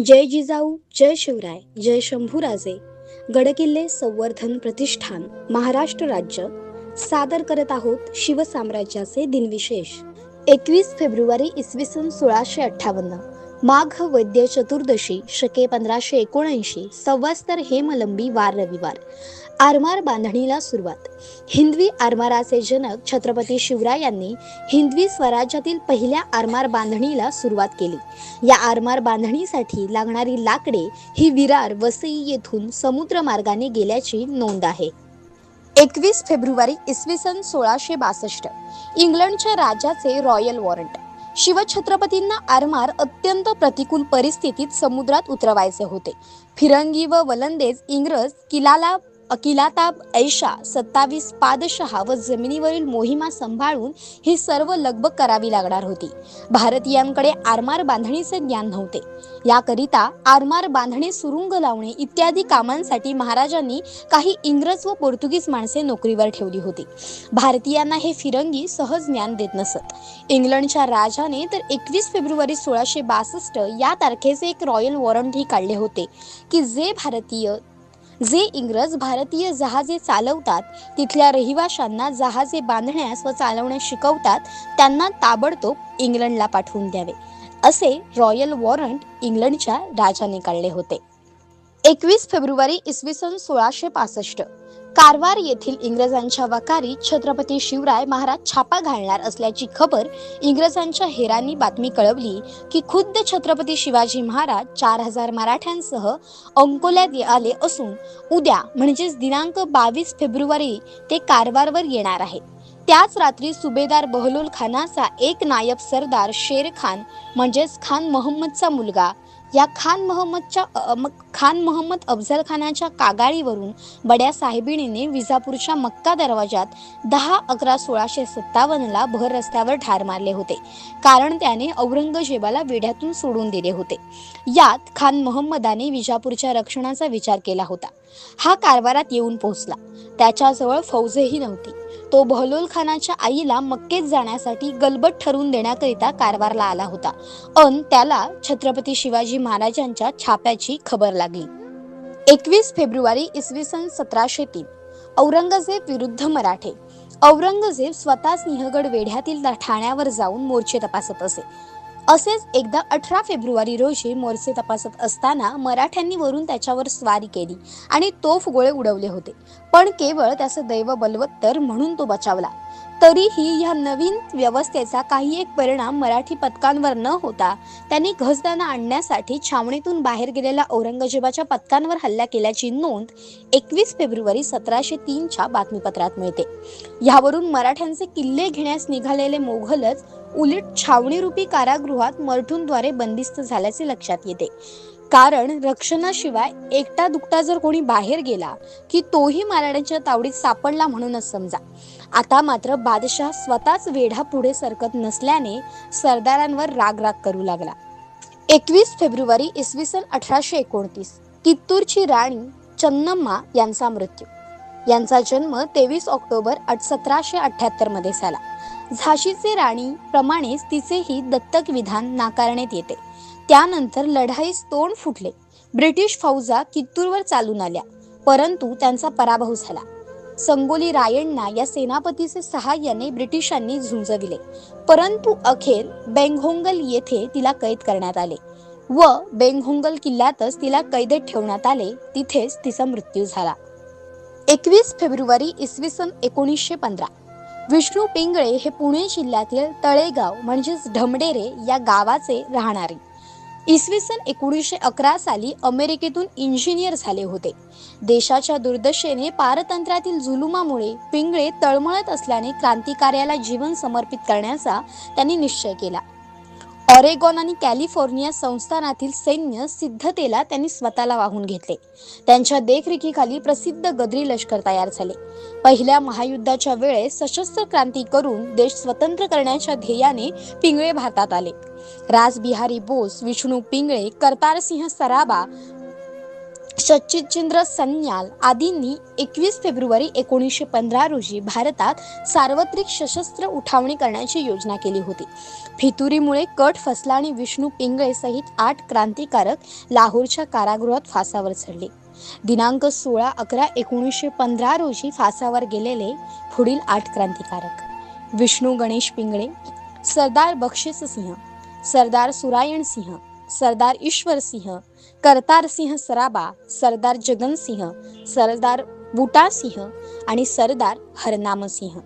जय जिजाऊ, जय शिवराय, जय शंभूराजे. गडकिल्ले संवर्धन प्रतिष्ठान महाराष्ट्र राज्य सादर करत आहोत शिवसाम्राज्याचे दिनविशेष. 21 फेब्रुवारी इसवी सन 1658 माघ वैद्य चतुर्दशी शके 1579 संवत्सर हेमलंबी वार रविवार. आरमार बांधणीला सुरुवात. हिंदवी आरमाराचे जनक छत्रपती शिवरायांनी हिंदवी स्वराज्यातील पहिल्या आरमार बांधणीला सुरुवात केली. या आरमार बांधणीसाठी लागणारी लाकडे ही विरार वसई येथून समुद्र मार्गाने गेल्याची नोंद आहे. 21 फेब्रुवारी इसवी सन 1662 इंग्लंडच्या राजाचे रॉयल वॉरंट. शिवछत्रपतींना आरमार अत्यंत प्रतिकूल परिस्थितीत समुद्रात उतरवायचे होते. फिरंगी व वलंदेज इंग्रज किलाताब ऐशा 27 पादशहा व जमिनीवरील मोहिमा सांभाळून ही सर्व लगबग करावी लागणार होती. भारतीयांकडे आरमार बांधणीचे ज्ञान नव्हते. याकरिता आरमार बांधणी, सुरुंग लावणे इत्यादी कामांसाठी महाराजांनी काही इंग्रज व पोर्तुगीज माणसे नोकरीवर ठेवली होती. भारतीयांना हे फिरंगी सहज ज्ञान देत नसत. इंग्लंडच्या राजाने तर 21 फेब्रुवारी 1662 या तारखेचे एक रॉयल वॉरंटही काढले होते की जे इंग्रज भारतीय जहाजे चालवतात, तिथल्या रहिवाशांना जहाजे बांधण्यास व चालवण्यास शिकवतात, त्यांना ताबडतोब इंग्लंडला पाठवून द्यावे, असे रॉयल वॉरंट इंग्लंडच्या राजाने काढले होते. 21 फेब्रुवारी इसवी सन 1665 कारवार येथील इंग्रजांच्या वकारीत छत्रपती शिवराय महाराज छापा घालणार असल्याची खबर इंग्रजांच्या हेरांनी बातमी कळवली की खुद्द छत्रपती शिवाजी महाराज 4000 मराठ्यांसह अंकोल्यात आले असून उद्या म्हणजेच दिनांक 22 फेब्रुवारी ते कारवारवर येणार आहेत. त्याच रात्री सुभेदार बहलोल खानाचा एक नायब सरदार शेर खान म्हणजेच खान महम्मदचा मुलगा या खान महम्मद अफजल खानाच्या कागाळीवरून बड्या साहेबिणीने विजापूरच्या मक्का दरवाजात 10/11/1657 ला भर रस्त्यावर ठार मारले होते, कारण त्याने औरंगजेबाला वेढ्यातून सोडून दिले होते. यात खान महम्मदाने विजापूरच्या रक्षणाचा विचार केला होता. हा कारवारात येऊन पोहोचला. त्याच्याजवळ फौजही नव्हती. तो बहलोल खानाच्या आईला मक्केत जाण्यासाठी गलबत ठरवून देण्याकरिता कारवारला आला होता. त्याला छत्रपती शिवाजी महाराजांच्या छाप्याची खबर लागली. 21 फेब्रुवारी इसवी सन 1703 औरंगजेब विरुद्ध मराठे. औरंगजेब स्वतः सिंहगड वेढ्यातील ठाण्यावर जाऊन मोर्चे तपासत असेच एकदा 18 फेब्रुवारी रोजी मोर्चे तपासत असताना मराठ्यांनी वरून त्याच्यावर स्वारी केली आणि तोफ गोळे उडवले होते, पण केवळ त्याचं दैव बलवत्तर म्हणून तो बचावला. तरीही या नवीन व्यवस्थेचा काही एक परिणाम मराठी पथकांवर न होता त्यांनी घसदाणा आणण्यासाठी छावणीतून बाहेर गेलेल्या औरंगजेबाच्या पथकांवर हल्ला केल्याची नोंद 21 फेब्रुवारी 1703 च्या बातमीपत्रात मिळते. यावरून मराठ्यांचे किल्ले घेण्यास निघालेले मोघलच उलट छावणीरूपी कारागृहात मरठूंद्वारे बंदिस्त झाल्याचे लक्षात येते. कारण रक्षणाशिवाय एकटा दुकटा जर कोणी बाहेर गेला की तोही महाराजांच्या तावडीत सापडला म्हणूनच समजा. आता मात्र बादशाह स्वतःच वेढा पुढे सरकत नसल्याने सरदारांवर राग करू लागला. 21 फेब्रुवारी इसवी सन 1829 कित्तूरची राणी चन्नम्मा यांचा मृत्यू. यांचा जन्म 23 ऑक्टोबर 1778 मध्ये झाला. झाशीचे राणी प्रमाणेच तिचेही दत्तक विधान नाकारण्यात येते. त्यानंतर लढाईस तोंड फुटले. ब्रिटिश फौजा कित्तूरवर चालून आल्या, परंतु त्यांचा पराभव झाला. संगोली रायण्णा या सेनापतीचे सहाय्याने ब्रिटिशांनी झुंजविले, परंतु अखेर बेंगहोंगल येथे तिला कैद करण्यात आले व बेंगहोंगल किल्ल्यातच तिला कैदेत ठेवण्यात आले. तिथेच तिचा मृत्यू झाला. 21 फेब्रुवारी इसवी सन 1915 विष्णू पिंगळे हे पुणे जिल्ह्यातील तळेगाव म्हणजेच ढमडेरे या गावाचे राहणारे इसवी सन 1911 साली अमेरिकेतून इंजिनियर झाले होते. देशाच्या दुर्दशेने पारतंत्र्यातील जुलुमामुळे पिंगळे तळमळत असल्याने क्रांतिकार्याला जीवन समर्पित करण्याचा त्यांनी निश्चय केला. ऑरेगॉन आणि कॅलिफोर्निया संस्थानातील सैन्य सिद्धतेला त्यांनी स्वतःला वाहून घेतले. त्यांच्या देखरेखीखाली प्रसिद्ध गद्री लष्कर तयार झाले. पहिल्या महायुद्धाच्या वेळेस सशस्त्र क्रांती करून देश स्वतंत्र करण्याच्या ध्येयाने पिंगळे भारतात आले. रासबिहारी बोस, विष्णू पिंगळे, करतारसिंह सराबा सच्चिदचंद्र सन्याल आदींनी 21 फेब्रुवारी 1915 रोजी भारतात सार्वत्रिक सशस्त्र उठावणी करण्याची योजना केली होती. फितुरीमुळे कट फसला आणि विष्णू पिंगळे सहित 8 क्रांतिकारक लाहोरच्या कारागृहात फासावर चढले. दिनांक 16/11/1915 रोजी फासावर गेलेले पुढील 8 क्रांतिकारक: विष्णू गणेश पिंगळे, सरदार बक्षीस सिंह, सरदार सुरायण सिंह, सरदार ईश्वर सिंह, करतार सिंह सराबा, सरदार जगन सिंह, सरदार बूटा सिंह आणि सरदार हरनाम सिंह.